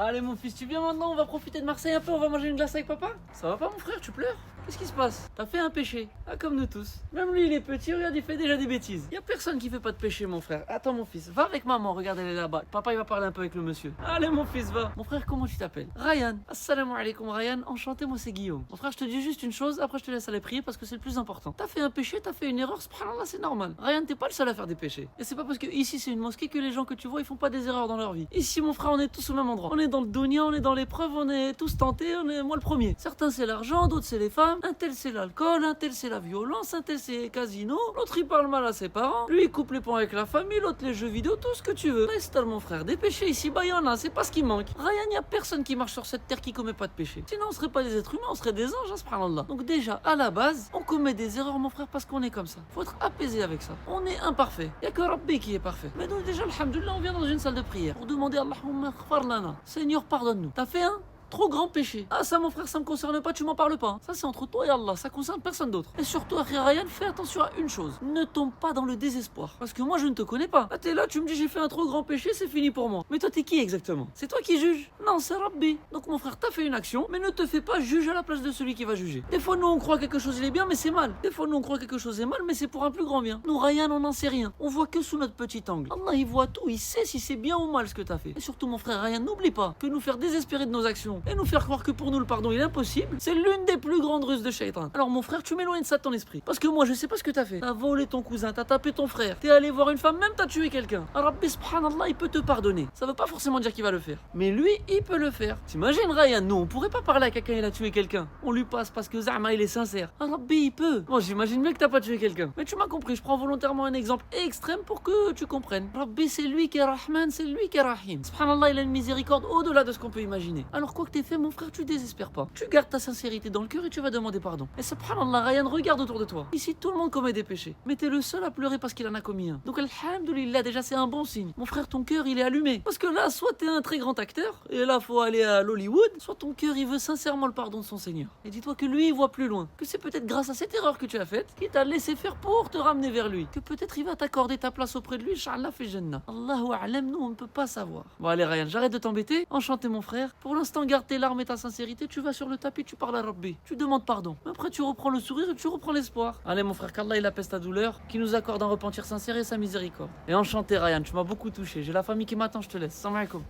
Allez mon fils, tu viens maintenant, on va profiter de Marseille un peu, on va manger une glace avec papa. Ça va pas mon frère, tu pleures? Qu'est-ce qui se passe? T'as fait un péché. Ah, comme nous tous. Même lui il est petit, regarde, il fait déjà des bêtises. Y a personne qui fait pas de péché mon frère. Attends mon fils, va avec maman, regarde elle est là-bas. Papa il va parler un peu avec le monsieur. Allez mon fils, va. Mon frère, comment tu t'appelles? Ryan. Assalamu alaikum Ryan, enchanté, moi c'est Guillaume. Mon frère, je te dis juste une chose, après je te laisse aller prier parce que c'est le plus important. T'as fait un péché, t'as fait une erreur, subhanallah, c'est normal. Ryan, t'es pas le seul à faire des péchés. Et c'est pas parce que ici c'est une mosquée que les gens que tu vois ils font pas des erreurs dans leur vie. Ici mon frère, on est tous au même endroit. On est dans le dunya, on est dans l'épreuve, on est tous tentés, on est moi le premier. Certains c'est l'argent, d'autres c'est les femmes, un tel c'est l'alcool, un tel c'est la violence, un tel c'est les casinos, l'autre il parle mal à ses parents, lui il coupe les ponts avec la famille, l'autre les jeux vidéo, tout ce que tu veux. Reste mon frère, des péchés ici, bah y'en a, c'est pas ce qui manque. Ryan, y a personne qui marche sur cette terre qui commet pas de péché. Sinon on serait pas des êtres humains, on serait des anges, subhanallah. Donc déjà, à la base, on commet des erreurs mon frère parce qu'on est comme ça. Faut être apaisé avec ça. On est imparfait. Y a que Rabbi qui est parfait. Mais nous déjà, alhamdoulilah, on vient dans une salle de prière pour demander Allahumma khfar lana. Seigneur, pardonne-nous. T'as fait un trop grand péché. Ah ça mon frère, ça me concerne pas, tu m'en parles pas. Ça c'est entre toi et Allah, ça concerne personne d'autre. Et surtout, Ryan, fais attention à une chose. Ne tombe pas dans le désespoir. Parce que moi je ne te connais pas. Ah t'es là, tu me dis j'ai fait un trop grand péché, c'est fini pour moi. Mais toi t'es qui exactement? C'est toi qui juges? Non, c'est Rabbi. Donc mon frère, t'as fait une action, mais ne te fais pas juge à la place de celui qui va juger. Des fois nous on croit quelque chose il est bien, mais c'est mal. Des fois nous on croit quelque chose est mal, mais c'est pour un plus grand bien. Nous Ryan, on n'en sait rien. On voit que sous notre petit angle. Allah il voit tout, il sait si c'est bien ou mal ce que t'as fait. Et surtout mon frère Ryan, n'oublie pas que nous faire désespérer de nos actions et nous faire croire que pour nous le pardon il est impossible, c'est l'une des plus grandes ruses de Shaitan. Alors mon frère, tu m'éloignes de ça de ton esprit. Parce que moi je sais pas ce que t'as fait. T'as volé ton cousin, t'as tapé ton frère, t'es allé voir une femme, même t'as tué quelqu'un. Rabbi subhanallah, il peut te pardonner. Ça veut pas forcément dire qu'il va le faire. Mais lui, il peut le faire. T'imagines Ryan, nous on pourrait pas parler à quelqu'un il a tué quelqu'un. On lui passe parce que Zama il est sincère. Rabbi il peut. Bon j'imagine bien que t'as pas tué quelqu'un. Mais tu m'as compris, je prends volontairement un exemple extrême pour que tu comprennes. Rabbi c'est lui qui est Rahman, c'est lui qui est Rahim. Subhanallah, il a une miséricorde au-delà de ce qu'on peut imaginer. Alors quoi que t'aies fait mon frère, tu désespères pas. Tu gardes ta sincérité dans le cœur et tu vas demander pardon. Et subhanallah, Ryan, regarde autour de toi. Ici, tout le monde commet des péchés. Mais t'es le seul à pleurer parce qu'il en a commis un. Donc, alhamdoulilah, déjà, c'est un bon signe. Mon frère, ton cœur, il est allumé. Parce que là, soit t'es un très grand acteur, et là, faut aller à l'Hollywood, soit ton cœur, il veut sincèrement le pardon de son Seigneur. Et dis-toi que lui, il voit plus loin. Que c'est peut-être grâce à cette erreur que tu as faite, qu'il t'a laissé faire pour te ramener vers lui. Que peut-être il va t'accorder ta place auprès de lui, Inch'Allah, fi Jannah. Allahu a'lam, nous, on ne peut pas savoir. Bon, allez, Ryan, j'arrête de t'embêter. Enchanté, mon frère. Pour l'instant, garde tes larmes et ta sincérité. Tu vas sur le tapis, tu parles à Rabbi, tu demandes pardon. Après tu reprends le sourire et tu reprends l'espoir. Allez mon frère, qu'Allah il apaise ta douleur, qui nous accorde un repentir sincère et sa miséricorde. Et enchanté Ryan, tu m'as beaucoup touché. J'ai la famille qui m'attend, je te laisse. Salam alaikum.